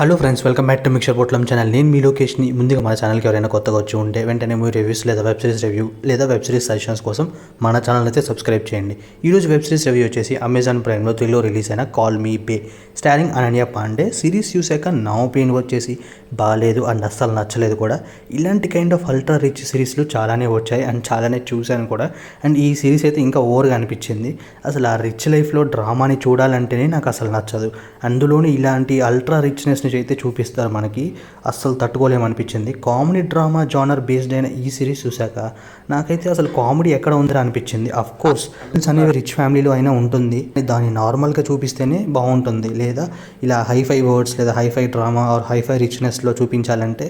Hello friends, welcome back to mixture పొట్లం channel. నేను మీ లొకేషన్ని. ముందుగా మన ఛానల్కి ఎవరైనా కొత్తగా వచ్చి ఉంటే వెంటనే మూవీ రివ్యూస్ లేదా వెబ్ సిరీస్ రివ్యూ లేదా వెబ్ సిరీస్ సజెషన్స్ కోసం మన ఛానల్ అయితే సబ్స్క్రైబ్ చేయండి. ఈరోజు వెబ్ సిరీస్ రివ్యూ వచ్చేసి అమెజాన్ ప్రైమ్లో తెలుగులో రిలీజ్ అయిన కాల్ మీ బే స్టారింగ్ అనన్య పాండే. సిరీస్ చూసాక నా ఒపీనియన్ వచ్చేసి బాగాలేదు అండ్ అస్సలు నచ్చలేదు కూడా. ఇలాంటి కైండ్ ఆఫ్ అల్ట్రా రిచ్ సిరీస్లు చాలానే వచ్చాయి అండ్ చాలానే చూశాను కూడా. అండ్ ఈ సిరీస్ అయితే ఇంకా ఓవర్గా అనిపించింది. అసలు ఆ రిచ్ లైఫ్లో డ్రామాని చూడాలంటేనే నాకు అసలు నచ్చదు. అందులోని ఇలాంటి అల్ట్రా రిచ్నెస్ అయితే చూపిస్తారు మనకి, అస్సలు తట్టుకోలేమనిపించింది. కామెడీ డ్రామా జానర్ బేస్డ్ అయిన ఈ సిరీస్ చూశాక నాకైతే అసలు కామెడీ ఎక్కడ ఉందని అనిపించింది. అఫ్ కోర్స్ అనేవి రిచ్ ఫ్యామిలీలో అయినా ఉంటుంది, దాన్ని నార్మల్గా చూపిస్తేనే బాగుంటుంది. లేదా ఇలా హైఫై వర్డ్స్ లేదా హైఫై డ్రామా ఆర్ హైఫై రిచ్నెస్లో చూపించాలంటే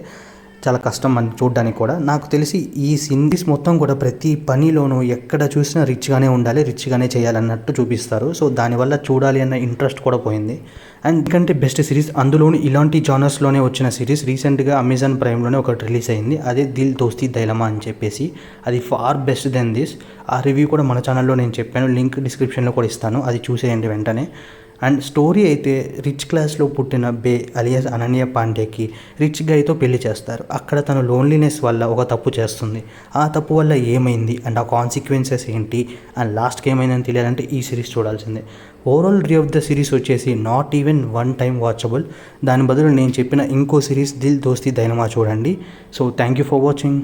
చాలా కష్టం అని చూడడానికి కూడా. నాకు తెలిసి ఈ సిరీస్ మొత్తం కూడా ప్రతి పనిలోనూ ఎక్కడ చూసినా రిచ్గానే ఉండాలి, రిచ్గానే చేయాలన్నట్టు చూపిస్తారు. సో దానివల్ల చూడాలి అన్న ఇంట్రెస్ట్ కూడా పోయింది. అండ్ ఎందుకంటే బెస్ట్ సిరీస్, అందులోని ఇలాంటి జానర్స్లోనే వచ్చిన సిరీస్ రీసెంట్గా అమెజాన్ ప్రైమ్లోనే ఒకటి రిలీజ్ అయింది. అదే దిల్ దోస్తీ దైలమా అని చెప్పేసి. అది ఫార్ బెస్ట్ దెన్ దిస్. ఆ రివ్యూ కూడా మన ఛానల్లో నేను చెప్పాను, లింక్ డిస్క్రిప్షన్లో కూడా ఇస్తాను, అది చూసేయండి వెంటనే. అండ్ స్టోరీ అయితే రిచ్ క్లాస్లో పుట్టిన బే అలియాస్ అనన్య పాండేకి రిచ్ గైతో పెళ్లి చేస్తారు. అక్కడ తను లోన్లీనెస్ వల్ల ఒక తప్పు చేస్తుంది. ఆ తప్పు వల్ల ఏమైంది అండ్ ఆ కాన్సిక్వెన్సెస్ ఏంటి అండ్ లాస్ట్కి ఏమైందని తెలియాలంటే ఈ సిరీస్ చూడాల్సిందే. Overall review of the series వచ్చేసి not even one time watchable. దాని బదులు నేను చెప్పిన ఇంకో సిరీస్ దిల్ దోస్తీ దైలమా చూడండి. So thank you for watching.